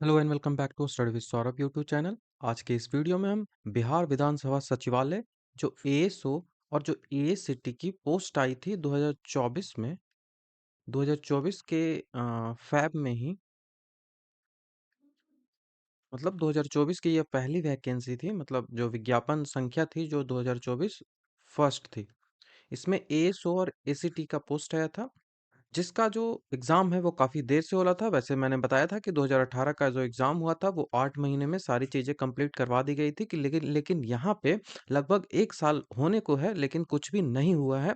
Hello and welcome back to study with Saurabh YouTube channel. आज के इस वीडियो में हम बिहार विधानसभा सचिवालय जो एएसओ और जो एएससीटी की पोस्ट आई थी 2024 में 2024 के फैब में ही, मतलब 2024 की यह पहली वैकेंसी थी। मतलब जो विज्ञापन संख्या थी जो 2024 फर्स्ट थी। इसमें एएसओ और एसीटी का पोस्ट आया था, जिसका जो एग्ज़ाम है वो काफ़ी देर से हो रहा था। वैसे मैंने बताया था कि 2018 का जो एग्ज़ाम हुआ था वो 8 महीने में सारी चीज़ें कंप्लीट करवा दी गई थी कि लेकिन लेकिन यहाँ पे लगभग 1 साल होने को है, लेकिन कुछ भी नहीं हुआ है।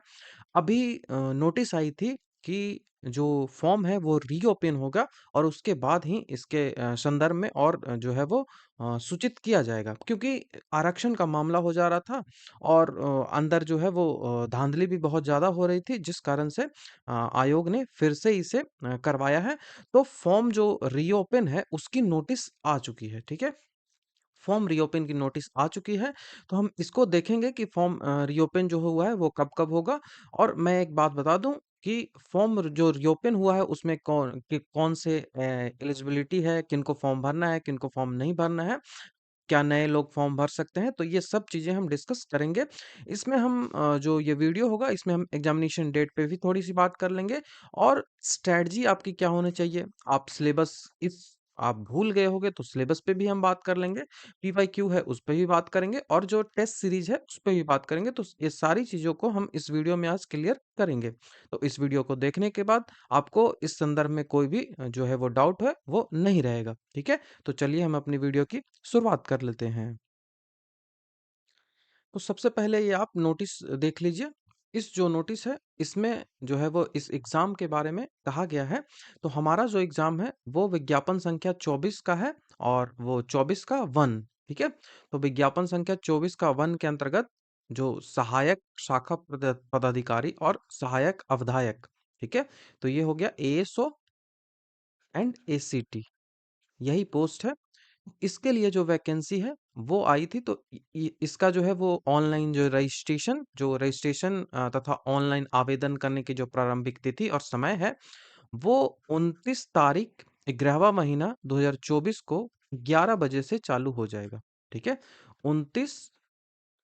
अभी नोटिस आई थी कि जो फॉर्म है वो रीओपन होगा और उसके बाद ही इसके संदर्भ में और जो है वो सूचित किया जाएगा, क्योंकि आरक्षण का मामला हो जा रहा था और अंदर जो है वो धांधली भी बहुत ज़्यादा हो रही थी, जिस कारण से आयोग ने फिर से इसे करवाया है। तो फॉर्म जो रीओपन है उसकी नोटिस आ चुकी है, ठीक है? फॉर्म रीओपन की नोटिस आ चुकी है, तो हम इसको देखेंगे कि फॉर्म रीओपन जो हुआ है वो कब-कब होगा। और मैं एक बात बता दूँ कि फॉर्म जो रीओपन हुआ है उसमें कौन से एलिजिबिलिटी है, किनको फॉर्म भरना है, किनको फॉर्म नहीं भरना है, क्या नए लोग फॉर्म भर सकते हैं, तो ये सब चीज़ें हम डिस्कस करेंगे। इसमें हम जो ये वीडियो होगा इसमें हम एग्ज़ामिनेशन डेट पे भी थोड़ी-सी बात कर लेंगे और स्ट्रैटेजी आपकी क्या होनी चाहिए। आप सिलेबस इस आप भूल गए होंगे तो सिलेबस पे भी हम बात कर लेंगे, पीवाईक्यू है उस पे भी बात करेंगे और जो टेस्ट सीरीज़ है उस पे भी बात करेंगे। तो ये सारी चीज़ों को हम इस वीडियो में आज क्लियर करेंगे। तो इस वीडियो को देखने के बाद आपको इस संदर्भ में कोई भी जो है वो डाउट है वो नहीं रहेगा, ठीक है? तो चलिए हम अपनी वीडियो की शुरुआत कर लेते हैं। तो सबसे पहले ये आप नोटिस देख लीजिए। इस जो नोटिस है इसमें जो है वो इस एग्ज़ाम के बारे में कहा गया है। तो हमारा जो एग्ज़ाम है वो विज्ञापन संख्या 24 का है और वो 24 का 1, ठीक है? तो विज्ञापन संख्या 24 का 1 के अंतर्गत जो सहायक शाखा पदाधिकारी और सहायक अवधायक, ठीक है? तो ये हो गया एएसओ एंड एसीटी, यही पोस्ट है। इसके लिए जो वैकेंसी है वो आई थी। तो इसका जो है वो ऑनलाइन जो रजिस्ट्रेशन तथा ऑनलाइन आवेदन करने की जो प्रारंभिक तिथि और समय है वो 29 तारीख 11वां महीना 2024 को 11 बजे से चालू हो जाएगा, ठीक है? 29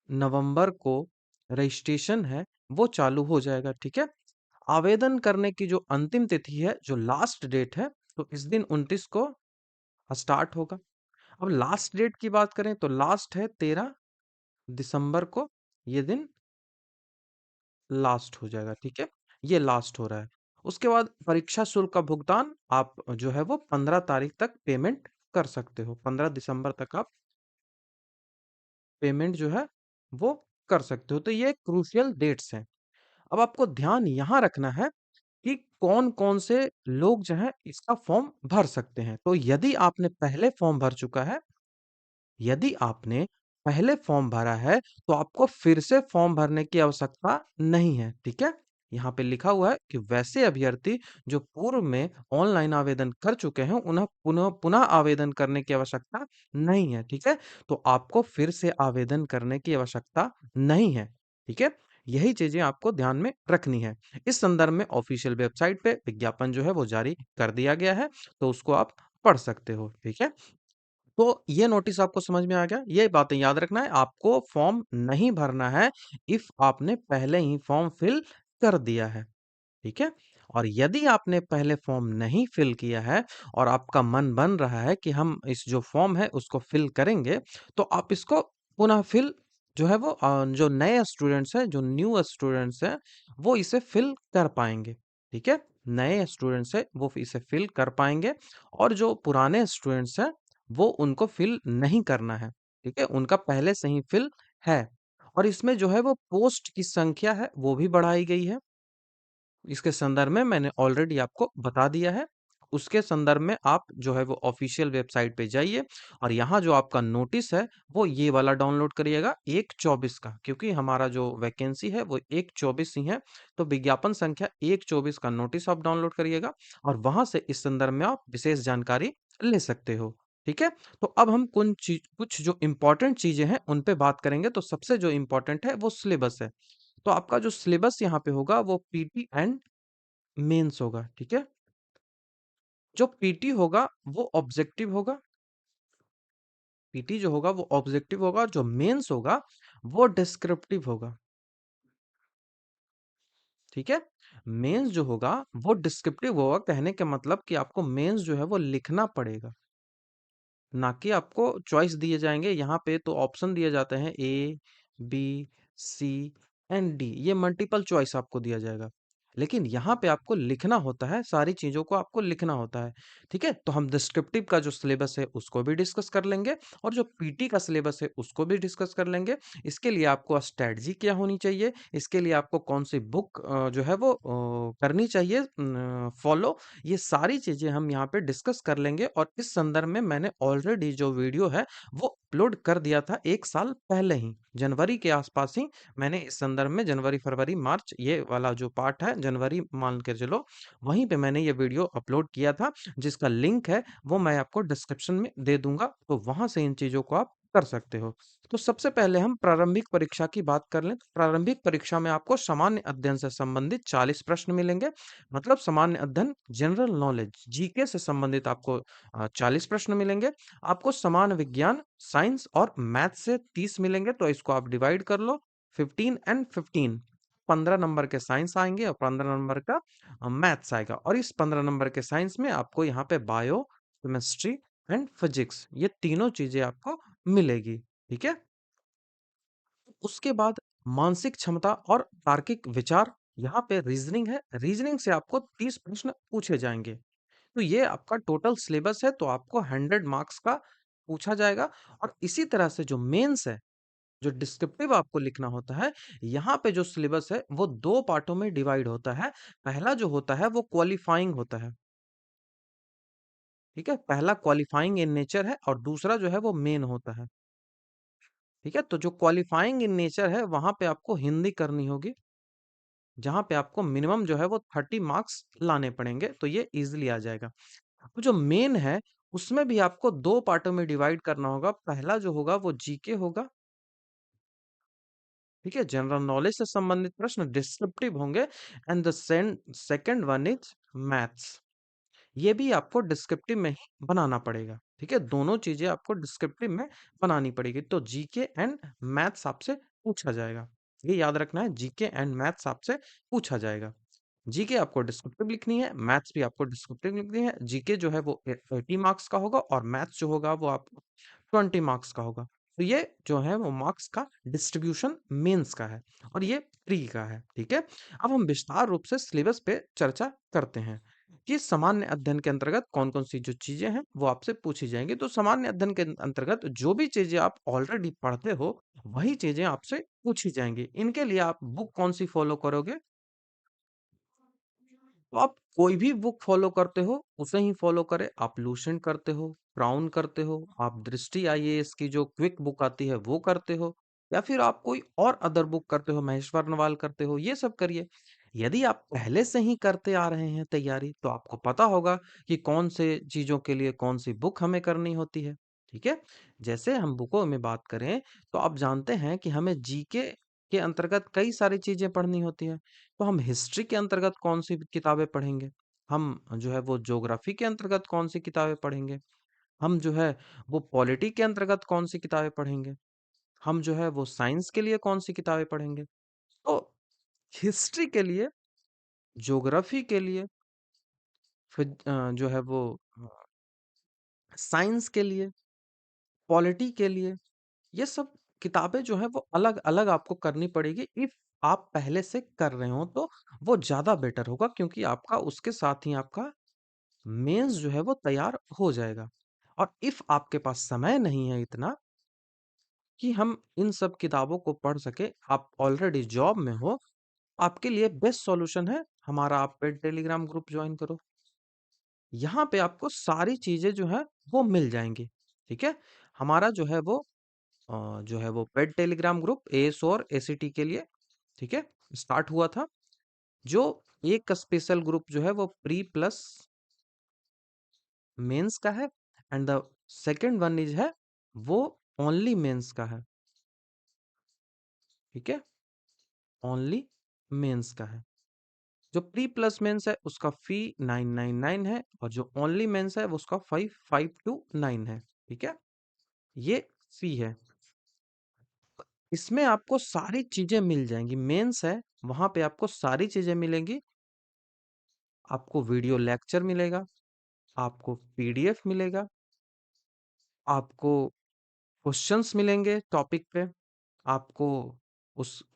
नवंबर को रजिस्ट्रेशन है वो चालू हो जाएगा, ठीक है? आवेदन करने की जो अंतिम तिथि है, जो लास्ट डेट है, तो इस दिन 29 को स्टार्ट होगा। अब लास्ट डेट की बात करें तो लास्ट है 13 दिसंबर को, ये दिन लास्ट हो जाएगा, ठीक है? ये लास्ट हो रहा है। उसके बाद परीक्षा शुल्क का भुगतान आप जो है वो 15 तारीख तक पेमेंट कर सकते हो। 15 दिसंबर तक आप पेमेंट जो है वो कर सकते हो। तो ये क्रूशियल डेट्स हैं। अब आपको ध्यान यहाँ रखना है कि कौन-कौन से लोग जो हैं इसका फॉर्म भर सकते हैं। तो यदि आपने पहले फॉर्म भरा है, तो आपको फिर से फॉर्म भरने की आवश्यकता नहीं है, ठीक है? यहाँ पे लिखा हुआ है कि वैसे अभ्यर्थी जो पूर्व में ऑनलाइन आवेदन कर चुके हैं, उन्हें पुनः पुनः आवेदन करने की आवश्यकता नहीं है, ठीक है? तो आपको फिर से आवेदन करने की आवश्यकता नहीं है, ठीक है? यही चीज़ें आपको ध्यान में रखनी है। इस संदर्भ में ऑफ़िशियल वेबसाइट पे विज्ञापन जो है वो जारी कर दिया गया है, तो उसको आप पढ़ सकते हो, ठीक है? तो ये नोटिस आपको समझ में आ गया। ये बातें याद रखना है, आपको फॉर्म नहीं भरना है इफ आपने पहले ही फॉर्म फिल कर दिया है, ठीक है? और यदि आपने पहले फॉर्म नहीं फिल किया है और आपका मन बन रहा है कि हम इस जो फॉर्म है उसको फिल करेंगे, तो आप इसको पुनः फिल जो है वो जो नए स्टूडेंट्स हैं, जो न्यू स्टूडेंट्स हैं, वो इसे फिल कर पाएँगे, ठीक है? नए स्टूडेंट्स हैं, वो इसे फिल कर पाएँगे और जो पुराने स्टूडेंट्स हैं, वो उनको फिल नहीं करना है, ठीक है? उनका पहले से ही फिल है। और इसमें जो है वो पोस्ट की संख्या है, वो भी बढ़ाई गई है। इसके संदर्भ में मैंने ऑलरेडी आपको बता दिया है। उसके संदर्भ में आप जो है वो ऑफ़िशियल वेबसाइट पे जाइए और यहाँ जो आपका नोटिस है, वो ये वाला डाउनलोड करिएगा 1/24 का, क्योंकि हमारा जो वैकेंसी है वो 1/24 ही है। तो विज्ञापन संख्या 1/24 का नोटिस आप डाउनलोड करिएगा और वहाँ से इस संदर्भ में आप विशेष जानकारी ले सकते हो। ठीक है? तो अब हम कुछ जो इम्पोर्टेंट चीज़ें हैं, उन पे बात करेंगे। तो सबसे जो इम्पोर्टेंट है वो सिलेबस है। तो आपका जो सिलेबस यहाँ पे होगा वो पीटी एंड मेंस होगा, ठीक है? जो पीटी होगा वो ऑब्जेक्टिव होगा, पीटी जो होगा वो ऑब्जेक्टिव होगा, और जो मेंस होगा वो डिस्क्रिप्टिव होगा। ठीक है? मेंस जो होगा वो डिस्क्रिप्टिव होगा, कहने का मतलब कि आपको मेंस जो है वो लिखना पड़ेगा, ना कि आपको चॉइस दिए जाएंगे। यहाँ पे तो ऑप्शन दिए जाते हैं ए, बी, सी एंड डी, ये मल्टीपल चॉइस आपको दिया जाएगा। लेकिन यहाँ पे आपको लिखना होता है, सारी चीजों को आपको लिखना होता है। ठीक है, तो हम डिस्क्रिप्टिव का जो सिलेबस है उसको भी डिस्कस कर लेंगे, और जो पीटी का सिलेबस है उसको भी डिस्कस कर लेंगे। इसके लिए आपको स्ट्रेटजी क्या होनी चाहिए, इसके लिए आपको कौन सी बुक जो है वो करनी चाहिए फॉलो, ये सारी चीजें हम यहाँ पे डिस्कस कर लेंगे। और इस संदर्भ में मैंने ऑलरेडी जो वीडियो है वो अपलोड कर दिया था 1 साल पहले ही, जनवरी के आसपास ही। मैंने इस संदर्भ में जनवरी, फरवरी, मार्च, ये वाला जो पार्ट है जनवरी मान के चलो, वहीं पे मैंने ये वीडियो अपलोड किया था, जिसका लिंक है वो मैं आपको डिस्क्रिप्शन में दे दूंगा, तो वहां से इन चीजों को आप कर सकते हो। तो सबसे पहले हम प्रारंभिक परीक्षा की बात कर लें, तो प्रारंभिक परीक्षा में आपको सामान्य अध्ययन से संबंधित 40 प्रश्न मिलेंगे। मतलब सामान्य अध्ययन, जनरल नॉलेज, जीके से संबंधित आपको 40 प्रश्न मिलेंगे। आपको समान विज्ञान, साइंस और मैथ से 30 मिलेंगे, तो इसको आप डिवाइड कर लो, 15 एंड 15। 15 नंबर के साइंस आएंगे और 15 नंबर का मैथ्स आएगा, और इस 15 नंबर के साइंस में आपको यहाँ पे बायो, केमिस्ट्री एंड फिजिक्स, ये तीनों चीजें आपको मिलेगी। ठीक है, उसके बाद मानसिक क्षमता और तार्किक विचार, यहाँ पे रीजनिंग है, रीजनिंग से आपको 30 प्रश्न पूछे जाएंगे। तो ये आपका टोटल सिलेबस है, तो आपको 100 मार्क्स का पूछा जाएगा। और इसी तरह से जो मेंस है, जो डिस्क्रिप्टिव आपको लिखना होता है, यहाँ पे जो सिलेबस है वो 2 पार्टों में डिवाइड होता है। पहला जो होता है वो क्वालिफाइंग होता है। ठीक है, पहला क्वालिफाइंग इन नेचर है, और दूसरा जो है वो मेन होता है। ठीक है, तो जो क्वालिफाइंग इन नेचर है वहां पे आपको हिंदी करनी होगी, जहां पे आपको मिनिमम जो है वो 30 मार्क्स लाने पड़ेंगे, तो ये इजिली आ जाएगा। अब जो मेन है उसमें भी आपको 2 पार्टों में डिवाइड करना होगा। पहला जो होगा वो जीके होगा। ठीक है, जनरल नॉलेज से संबंधित प्रश्न डिस्क्रिप्टिव होंगे, and the second one is maths, ये भी आपको डिस्क्रिप्टिव में ही बनाना पड़ेगा। ठीक है, दोनों चीजें आपको डिस्क्रिप्टिव में बनानी पड़ेगी। तो जीके एंड मैथ्स आपसे पूछा जाएगा, ये याद रखना है, जीके एंड मैथ्स आपसे पूछा जाएगा। जीके आपको डिस्क्रिप्टिव लिखनी है, मैथ्स भी आपको डिस्क्रिप्टिव लिखनी है। जीके जो है वो 80 मार्क्स का होगा, और मैथ्स जो होगा वो आपको 20 मार्क्स का होगा। तो ये जो है वो मार्क्स का डिस्ट्रीब्यूशन मेंस का है, और ये प्री का है। ठीक है, अब हम विस्तार रूप से सिलेबस पे चर्चा करते हैं कि सामान्य अध्ययन के अंतर्गत कौन कौन सी जो चीजें हैं वो आपसे पूछी जाएंगी। तो सामान्य अध्ययन के अंतर्गत जो भी चीजें आप ऑलरेडी पढ़ते हो वही चीजें आपसे पूछी जाएंगी। इनके लिए आप बुक कौन सी फॉलो करोगे, तो आप कोई भी बुक फॉलो करते हो उसे ही फॉलो करें। आप लूसेंट करते हो, क्राउन करते हो, आप दृष्टि आईएएस की जो क्विक बुक आती है वो करते हो, या फिर आप कोई और अदर बुक करते हो, महेश्वर नवाल करते हो, ये सब करिए। यदि आप पहले से ही करते आ रहे हैं तैयारी, तो आपको पता होगा कि कौन से चीजों के लिए कौन सी बुक हमें करनी होती है। ठीक है, जैसे हम बुकों में बात करें, तो आप जानते हैं कि हमें जीके के अंतर्गत कई सारी चीजें पढ़नी होती है। तो हम हिस्ट्री के अंतर्गत कौन सी किताबें पढ़ेंगे, हम जो है वो ज्योग्राफी के अंतर्गत कौन सी किताबें पढ़ेंगे, हम जो है वो पॉलिटी के अंतर्गत कौन सी किताबें पढ़ेंगे, हम जो है वो साइंस के लिए कौन सी किताबें पढ़ेंगे। तो हिस्ट्री के लिए, ज्योग्राफी के लिए, फिर जो है वो साइंस के लिए, पॉलिटी के लिए, ये सब किताबें जो है वो अलग अलग आपको करनी पड़ेगी। इफ आप पहले से कर रहे हो तो वो ज्यादा बेटर होगा, क्योंकि आपका उसके साथ ही आपका मेंस जो है वो तैयार हो जाएगा। और इफ आपके पास समय नहीं है इतना कि हम इन सब किताबों को पढ़ सके, आप ऑलरेडी जॉब में हो, आपके लिए बेस्ट सॉल्यूशन है हमारा, आप पेड टेलीग्राम ग्रुप ज्वाइन करो। यहाँ पे आपको सारी चीजें जो है वो मिल जाएंगी। ठीक है, हमारा जो है वो जो है वो पेड टेलीग्राम ग्रुप एएस और एसीटी के लिए, ठीक है, स्टार्ट हुआ था। जो एक स्पेशल ग्रुप जो है वो प्री प्लस मेंस का है, and the second one is है वो ओनली मेंस का है। ठीक है, ओनली मेंस का है। जो प्री प्लस मेंस है उसका फी 999 है और जो ओनली मेंस है वो उसका 5529 है। ठीक है, ये फी है। इसमें आपको सारी चीजें मिल जाएंगी। मेंस है, वहां पे आपको सारी चीजें मिलेंगी। आपको वीडियो लेक्चर मिलेगा, आपको पीडीएफ मिलेगा, आपको क्वेश्चंस मिलेंगे टॉपिक पे, आपको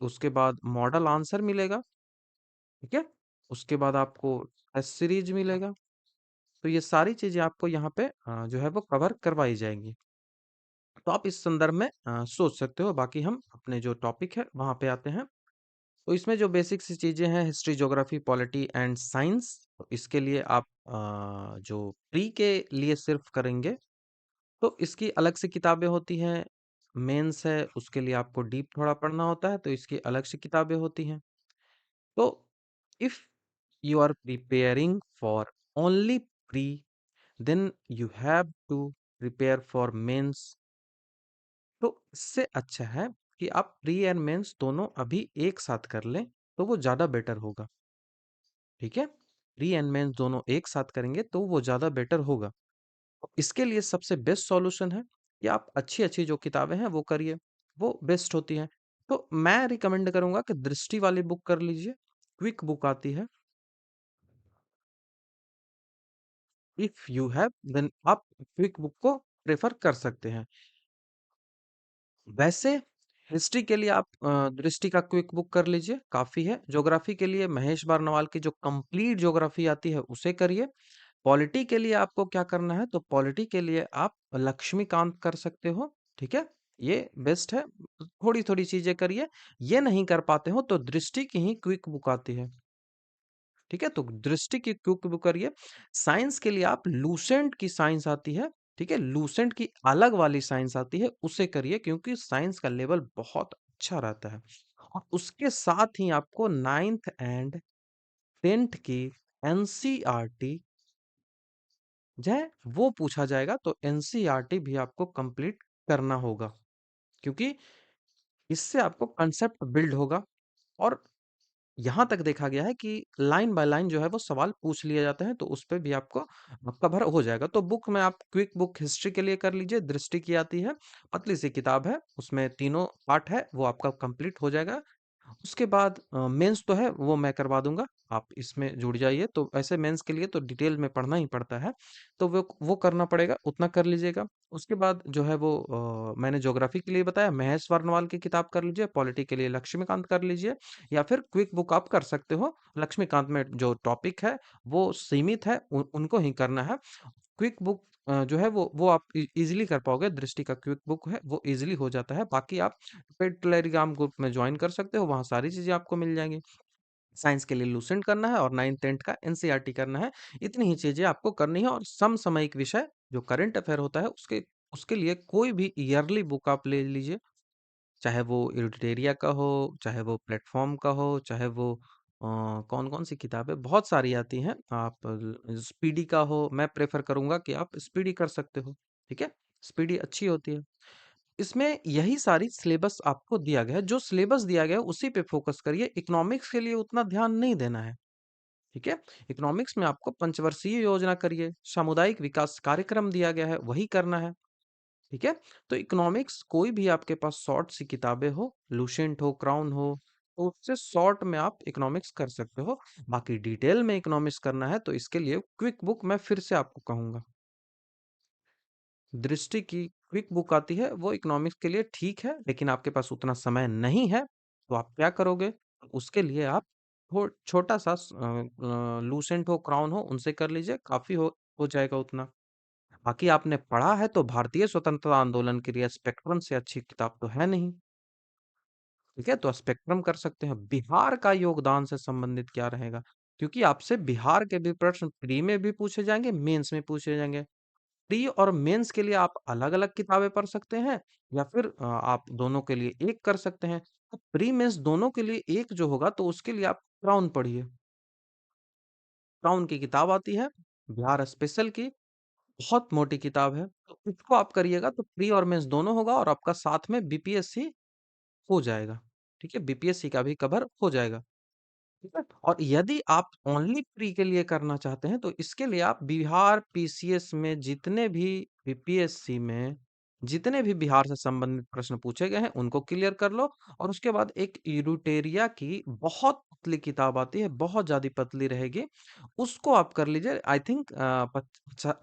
उसके बाद मॉडल आंसर मिलेगा। ठीक है, उसके बाद आपको टेस्ट सीरीज मिलेगा। तो ये सारी चीजें आपको यहाँ पे जो है वो कवर करवाई जाएंगी। तो आप इस संदर्भ में सोच सकते हो। बाकी हम अपने जो टॉपिक है वहां पे आते हैं। तो इसमें जो बेसिक सी चीजें हैं, history, geography, polity and science, तो इसके लिए आप जो प्री के लिए सिर्फ करेंगे तो इसकी अलग से किताबें होती हैं। मेंस है उसके लिए आपको डीप थोड़ा पढ़ना होता है, तो इसकी अलग से किताबें होती हैं। तो if you are preparing for only pre, then you have to prepare for mains। तो इससे अच्छा है कि आप प्री एंड मेंस दोनों अभी एक साथ कर लें, तो वो ज्यादा बेटर होगा। ठीक है, प्री एंड मेंस दोनों एक साथ करेंगे तो वो ज्यादा बेटर होगा। तो इसके लिए सबसे बेस्ट सॉल्यूशन है कि आप अच्छी अच्छी जो किताबें हैं वो करिए, वो बेस्ट होती हैं। तो मैं रिकमेंड करूंगा कि दृष्टि वाली बुक कर लीजिए, क्विक बुक आती है। इफ यू हैव, देन आप क्विक बुक को प्रेफर कर सकते हैं। वैसे हिस्ट्री के लिए आप दृष्टि का क्विक बुक कर लीजिए, काफी है। ज्योग्राफी के लिए महेश बारनवाल की जो कंप्लीट ज्योग्राफी आती है उसे करिए। पॉलिटी के लिए आपको क्या करना है, तो पॉलिटी के लिए आप लक्ष्मीकांत कर सकते हो। ठीक है, ये बेस्ट है। थोड़ी थोड़ी चीजें करिए। ये नहीं कर पाते हो तो दृष्टि की ही क्विक बुक आती है। ठीक है, तो दृष्टि की क्विक बुक करिए। साइंस के लिए आप लूसेंट की साइंस आती है। ठीक है, लूसेंट की अलग वाली साइंस आती है, उसे करिए क्योंकि साइंस का लेवल बहुत अच्छा रहता है। और उसके साथ ही आपको नाइन्थ एंड टेंथ की एनसीईआरटी जो है वो पूछा जाएगा, तो एनसीईआरटी भी आपको कंप्लीट करना होगा क्योंकि इससे आपको कंसेप्ट बिल्ड होगा। और यहाँ तक देखा गया है कि लाइन बाय लाइन जो है वो सवाल पूछ लिए जाते हैं, तो उस पे भी आपको कवर हो जाएगा। तो बुक में आप क्विक बुक हिस्ट्री के लिए कर लीजिए, दृष्टि की आती है, पतली सी किताब है, उसमें तीनों पार्ट है, वो आपका कंप्लीट हो जाएगा। उसके बाद मेंस तो है वो मैं करवा दूंगा, आप इसमें जुड़ जाइए। तो ऐसे मेंस के लिए तो डिटेल में पढ़ना ही पड़ता है, तो वो करना पड़ेगा, उतना कर लीजिएगा। उसके बाद जो है वो मैंने ज्योग्राफी के लिए बताया, महेश वर्णवाल की किताब कर लीजिए। पॉलिटी के लिए लक्ष्मीकांत कर लीजिए, या फिर क्विक बुक आप कर सकते हो। लक्ष्मीकांत में जो टॉपिक है वो सीमित है, उनको ही करना है। क्विक बुक जो है वो आप इजीली कर पाओगे। दृष्टि का क्विक बुक है वो इजीली हो जाता है। बाकी आप पेड टेलीग्राम ग्रुप में ज्वाइन कर सकते हो, वहाँ सारी चीज़ें आपको मिल जाएँगी। साइंस के लिए लूसेंट करना है और 9th-10th का एनसीईआरटी करना है। इतनी ही चीज़ें आपको करनी है। और समसामयिक विषय जो करंट अफेयर होता है उसके उसके लिए कोई भी ईयरली बुक आप ले लीजिए, चाहे वो एडिटोरिया का हो, चाहे वो प्लेटफ़ॉर्म का हो, चाहे वो कौन-कौन सी किताबें बहुत सारी आती हैं। आप स्पीडी का हो, मैं प्रेफ़र करूँगा कि आप स्पीडी कर सकते हो। ठीक है? स्पीडी अच्छी होती है। इसमें यही सारी सिलेबस आपको दिया गया है। जो सिलेबस दिया गया है उसी पे फ़ोकस करिए। इकोनॉमिक्स के लिए उतना ध्यान नहीं देना है। ठीक है? इकोनॉमिक्स में आपको पंचवर्षीय योजना करिए, सामुदायिक विकास कार्यक्रम दिया गया है, वही करना है। ठीक है? तो इकोनॉमिक्स कोई भी आपके पास शॉर्ट सी किताबें हो, लुसेंट हो, क्राउन हो, तो उससे शॉर्ट में आप इकोनॉमिक्स कर सकते हो। बाकी डिटेल में इकोनॉमिक्स करना है तो इसके लिए क्विक बुक मैं फिर से आपको कहूँगा। दृष्टि की क्विक बुक आती है, वो इकोनॉमिक्स के लिए ठीक है, लेकिन आपके पास उतना समय नहीं है, तो आप क्या करोगे? उसके लिए आप छोटा-सा लुसेंट हो, क्राउन हो, उनसे कर लीजिए, काफ़ी हो जाएगा उतना। बाकी आपने पढ़ा है तो भारतीय स्वतंत्रता आंदोलन के लिए स्पेक्ट्रम से अच्छी किताब तो है नहीं। ठीक है, तो स्पेक्ट्रम कर सकते हैं। बिहार का योगदान से संबंधित क्या रहेगा, क्योंकि आपसे बिहार के भी प्रश्न प्री में भी पूछे जाएंगे, मेंस में पूछे जाएंगे। प्री और मेंस के लिए आप अलग अलग किताबें पढ़ सकते हैं, या फिर आप दोनों के लिए एक कर सकते हैं। तो प्री मेंस दोनों के लिए एक जो होगा तो उसके लिए आप क्राउन पढ़िए। क्राउन की किताब आती है, बिहार स्पेशल की, बहुत मोटी किताब है, तो इसको आप करिएगा तो प्री और मेंस दोनों होगा और आपका साथ में बीपीएससी हो जाएगा। ठीक है, बीपीएससी का भी कवर हो जाएगा। ठीक है? और यदि आप ओनली प्री के लिए करना चाहते हैं तो इसके लिए आप बिहार पीसीएस में जितने भी बीपीएससी में जितने भी बिहार से संबंधित प्रश्न पूछे गए हैं उनको क्लियर कर लो। और उसके बाद एक यूरिटेरिया की बहुत पतली किताब आती है, बहुत ज्यादा पतली रहेगी, उसको आप कर लीजिए। आई थिंक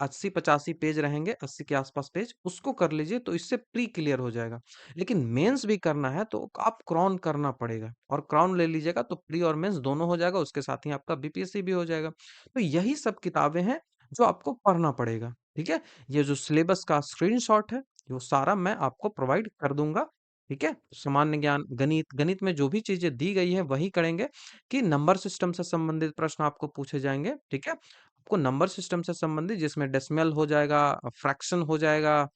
80-85 पेज रहेंगे, 80 के आसपास पेज, उसको कर लीजिए तो इससे प्री क्लियर हो जाएगा। लेकिन मेंस भी करना है तो आप क्राउन करना पड़ेगा, और क्राउन ले लीजिएगा तो प्री और मेंस दोनों हो जाएगा, उसके साथ ही आपका बीपीएससी भी हो जाएगा। तो यही सब किताबें हैं जो आपको पढ़ना पड़ेगा, ठीक है? ये जो सिलेबस का स्क्रीनशॉट है, वो सारा मैं आपको प्रोवाइड कर दूंगा, ठीक है? सामान्य ज्ञान, गणित, गणित में जो भी चीजें दी गई है वही करेंगे। कि नंबर सिस्टम से संबंधित प्रश्न आपको पूछे जाएंगे, ठीक है? आपको नंबर सिस्टम से संबंधित जिसमें डेसिमल हो जाएगा, फ्रैक्शन हो जाएगा,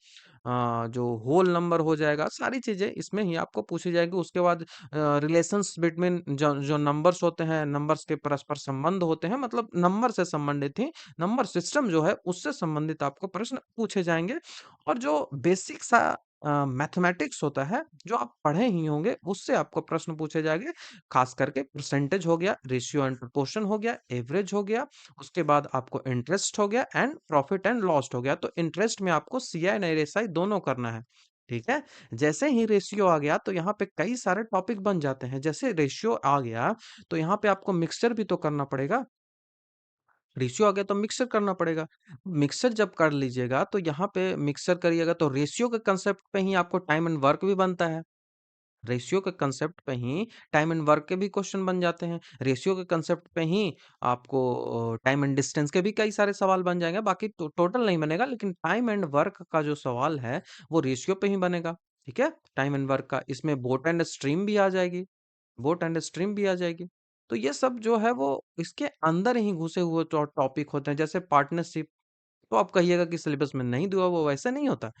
जो होल नंबर हो जाएगा, सारी चीजें इसमें ही आपको पूछी जाएगी। उसके बाद रिलेशंस बिटवीन जो जो नंबर्स होते हैं, नंबर्स के परस्पर संबंध होते हैं, मतलब नंबर से संबंधित ही नंबर सिस्टम जो है उससे संबंधित आपको प्रश्न पूछे जाएंगे। और जो बेसिक सा मैथमेटिक्स होता है जो आप पढ़े ही होंगे उससे आपको प्रश्न पूछे जाएंगे। खास करके परसेंटेज हो गया, रेशियो एंड प्रोपोर्शन हो गया, एवरेज हो गया, उसके बाद आपको इंटरेस्ट हो गया एंड प्रॉफिट एंड लॉस हो गया। तो इंटरेस्ट में आपको सीआई एंड एएसआई दोनों करना है, ठीक है? जैसे ही रेशियो आ गया तो यहाँ पे कई सारे टॉपिक बन जाते हैं। जैसे रेशियो आ गया तो यहाँ पे आपको मिक्सचर भी तो करना पड़ेगा। रेशियो आ गया तो मिक्सचर करना पड़ेगा। मिक्सचर जब कर लीजिएगा तो यहाँ पे मिक्सचर करिएगा तो रेशियो के कंसेप्ट पे ही आपको टाइम एंड वर्क भी बनता है। रेशियो के कंसेप्ट पे ही टाइम एंड वर्क के भी क्वेश्चन बन जाते हैं। रेशियो के कंसेप्ट पे ही आपको टाइम एंड डिस्टेंस के भी कई सारे सवाल बन जाएंगे। बाकी तो टोटल नहीं बनेगा, लेकिन टाइम एंड वर्क का जो सवाल है वो रेशियो पे ही बनेगा, ठीक है? टाइम एंड वर्क का इसमें बोट एंड स्ट्रीम भी आ जाएगी, बोट एंड स्ट्रीम भी आ जाएगी। तो ये सब जो है वो इसके अंदर ही घुसे हुए टॉपिक होते हैं। जैसे पार्टनरशिप, तो आप कहिएगा कि सिलेबस में नहीं दिया, वो वैसे नहीं होता।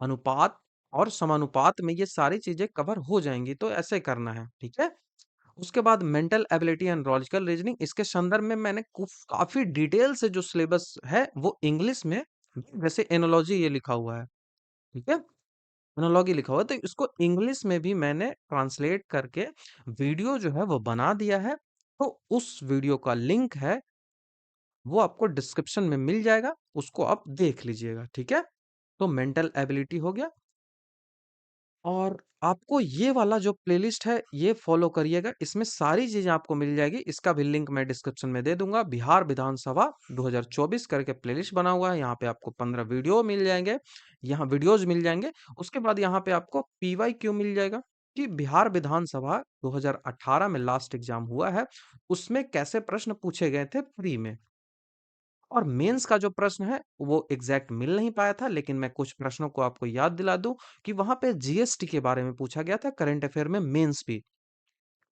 अनुपात और समानुपात में ये सारी चीजें कवर हो जाएंगी, तो ऐसे करना है, ठीक है? उसके बाद mental ability and logical reasoning, इसके संदर्भ में मैंने काफी डिटेल से जो सिलेबस है वो इंग्लिश में, जैसे एनोलॉजी ये लिखा हुआ है, ठीक है? एनोलॉजी लिखा हुआ है तो इसको इंग्लिश में भी मैंने ट्रांसलेट करके वीडियो जो है वो बना दिया है। तो उस वीडियो का लिंक है वो आपको डिस्क्रिप्शन में मिल जाएगा, उसको आप देख लीजिएगा, ठीक है? तो मेंटल एबिलिटी हो गया। और आपको ये वाला जो प्लेलिस्ट है ये फॉलो करिएगा, इसमें सारी चीजें आपको मिल जाएगी। इसका भी लिंक मैं डिस्क्रिप्शन में दे दूंगा। बिहार विधानसभा 2024 करके प्लेलिस्ट बना हुआ है, यहाँ पे आपको 15 वीडियो मिल जाएंगे, यहाँ वीडियोज मिल जाएंगे। उसके बाद यहाँ पे आपको पीवाई क्यू मिल जाएगा कि बिहार विधानसभा 2018 में लास्ट एग्जाम हुआ है, उसमें कैसे प्रश्न पूछे गए थे प्री में। और मेंस का जो प्रश्न है वो एग्जैक्ट मिल नहीं पाया था, लेकिन मैं कुछ प्रश्नों को आपको याद दिला दूं कि वहां पे जीएसटी के बारे में पूछा गया था, करंट अफेयर में मेंस भी,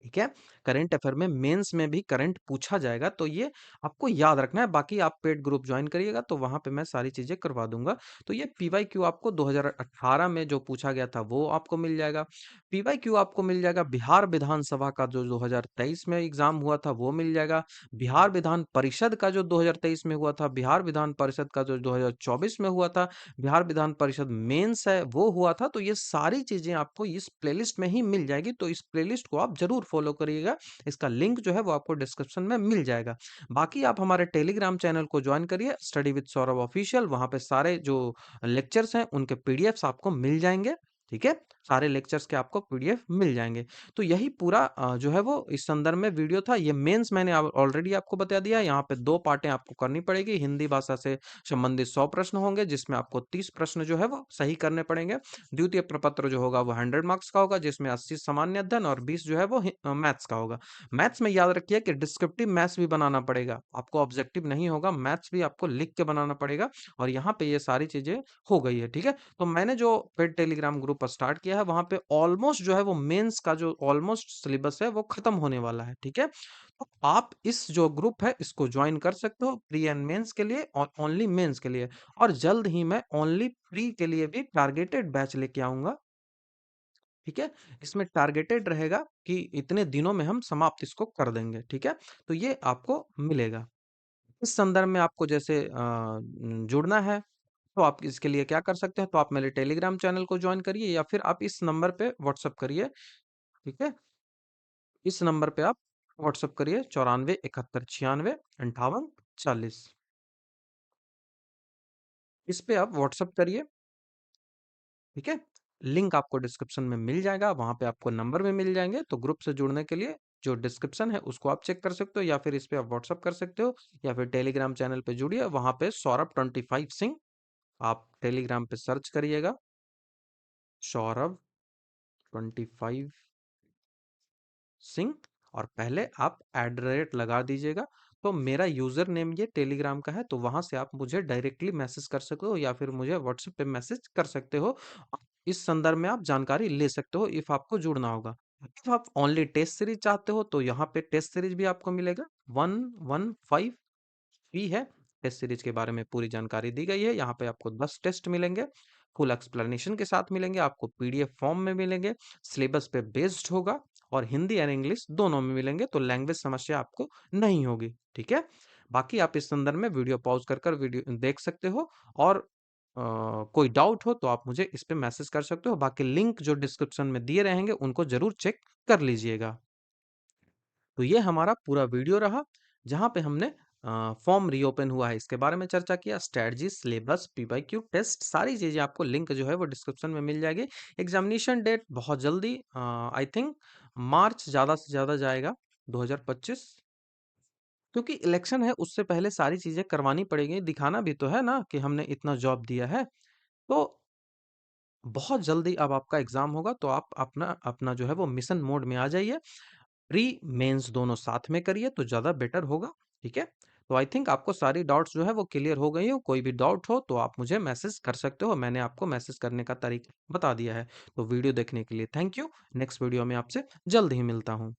ठीक है? करंट अफेयर में मेंस में भी करंट पूछा जाएगा, तो ये आपको याद रखना है। बाकी आप पेड ग्रुप ज्वाइन करिएगा तो वहां पे मैं सारी चीजें करवा दूंगा। तो ये पीवाई क्यू आपको 2018 में जो पूछा गया था वो आपको मिल जाएगा। पीवाई क्यू आपको मिल जाएगा बिहार विधानसभा का जो 2023 में एग्जाम हुआ था वो मिल जाएगा। बिहार विधान परिषद का जो 2023 में हुआ था, बिहार विधान परिषद का जो 2024 में हुआ था, बिहार विधान परिषद मेंस है वो हुआ था। तो ये सारी चीजें आपको इस प्लेलिस्ट में ही मिल जाएगी, तो इस प्लेलिस्ट को आप जरूर फॉलो करिएगा। इसका लिंक जो है वो आपको डिस्क्रिप्शन में मिल जाएगा। बाकी आप हमारे टेलीग्राम चैनल को ज्वाइन करिए, स्टडी विद सौरभ ऑफिशियल, वहां पे सारे जो लेक्चर्स हैं उनके पीडीएफ्स आपको मिल जाएंगे, ठीक है? सारे लेक्चर्स के आपको पीडीएफ मिल जाएंगे। तो यही पूरा जो है वो इस संदर्भ में वीडियो था। ये मेंस मैंने ऑलरेडी आपको बता दिया। यहाँ पे 2 पार्टें आपको करनी पड़ेगी। हिंदी भाषा से संबंधित 100 प्रश्न होंगे, जिसमें आपको 30 प्रश्न जो है वो सही करने पड़ेंगे। द्वितीय प्रपत्र जो होगा वो 100 मार्क्स का होगा, जिसमें 80 सामान्य अध्ययन और 20 जो है वो मैथ्स का होगा। मैथ्स में याद रखिए कि डिस्क्रिप्टिव मैथ्स भी बनाना पड़ेगा आपको, ऑब्जेक्टिव नहीं होगा, मैथ्स भी आपको लिख के बनाना पड़ेगा। और यहाँ पे ये सारी चीजें हो गई है, ठीक है? तो मैंने जो पेड टेलीग्राम ग्रुप स्टार्ट किया है वहां पे ऑलमोस्ट जो है वो मेंस का जो ऑलमोस्ट सिलेबस है वो खत्म होने वाला है, ठीक है? तो आप इस जो ग्रुप है इसको ज्वाइन कर सकते हो प्री एंड मेंस के लिए और ओनली मेंस के लिए। और जल्द ही मैं ओनली प्री के लिए भी टारगेटेड बैच लेके आऊंगा, ठीक है? इसमें टारगेटेड रहेगा कि इतने दिनों में हम समाप्त इसको कर देंगे, ठीक है? तो ये आपको मिलेगा। इस संदर्भ में आपको जैसे जुड़ना है तो आप इसके लिए क्या कर सकते हैं, तो आप मेरे टेलीग्राम चैनल को ज्वाइन करिए या फिर आप इस नंबर पे व्हाट्सअप करिए, ठीक है? इस नंबर पे आप व्हाट्सएप करिए 94 71 96 58 40। इस पे आप व्हाट्सएप करिए, ठीक है? लिंक आपको डिस्क्रिप्शन में मिल जाएगा, वहाँ पे आपको नंबर भी मिल जाएँगे, तो ग्रुप से जुड़ने के लिए जो डिस्क्रिप्शन है उसको आप चेक कर सकते हो, या फिर इस पे आप व्हाट्सएप कर सकते हो, या फिर टेलीग्राम चैनल पे जुड़िए, वहाँ पे सौरभ 25 सिंह आप टेलीग्राम पे सर्च करिएगा, सौरभ 25 सिंह, और पहले आप लगा दीजिएगा। तो मेरा यूजर नेम ये टेलीग्राम का है, तो वहां से आप मुझे डायरेक्टली मैसेज कर सकते हो, या फिर मुझे व्हाट्सएप पे मैसेज कर सकते हो। इस संदर्भ में आप जानकारी ले सकते हो इफ आपको जुड़ना होगा। इफ आप ओनली टेस्ट सीरीज चाहते हो तो यहाँ पे टेस्ट सीरीज भी आपको मिलेगा, 115 फ्री है। टेस्ट सीरीज के बारे में पूरी जानकारी दी गई है, यहाँ पे आपको 10 टेस्ट मिलेंगे, फुल एक्सप्लेनेशन के साथ मिलेंगे, आपको पीडीएफ फॉर्म में मिलेंगे, सिलेबस पे बेस्ड होगा, और हिंदी और इंग्लिश दोनों में मिलेंगे, तो लैंग्वेज समस्या आपको नहीं होगी, ठीक है? बाकी आप इस संदर्भ में वीडियो पॉज कर वीडियो देख सकते हो, और कोई डाउट हो तो आप मुझे इस पे मैसेज कर सकते हो। बाकी लिंक जो डिस्क्रिप्शन में दिए रहेंगे उनको जरूर चेक कर लीजिएगा। तो ये हमारा पूरा वीडियो रहा, जहाँ पे हमने फॉर्म रीओपन हुआ है इसके बारे में चर्चा किया, स्ट्रेटजी, सिलेबस, पीवाईक्यू, टेस्ट, सारी चीजें आपको लिंक जो है वो डिस्क्रिप्शन में मिल जाएगी। एग्जामिनेशन डेट बहुत जल्दी, आई थिंक मार्च ज्यादा से ज्यादा जाएगा 2025, क्योंकि इलेक्शन है, उससे पहले सारी चीजें करवानी पड़ेगी, दिखाना भी तो है ना कि हमने इतना जॉब दिया है। तो बहुत जल्दी अब आपका एग्जाम होगा, तो आप अपना अपना जो है वो मिशन मोड में आ जाइए, प्री मेंस दोनों साथ में करिए तो ज़्यादा बेटर होगा, ठीक है? तो आई थिंक आपको सारी डाउट्स जो है वो क्लियर हो गई हो। कोई भी डाउट हो तो आप मुझे मैसेज कर सकते हो, मैंने आपको मैसेज करने का तरीका बता दिया है। तो वीडियो देखने के लिए थैंक यू। नेक्स्ट वीडियो में आपसे जल्द ही मिलता हूँ।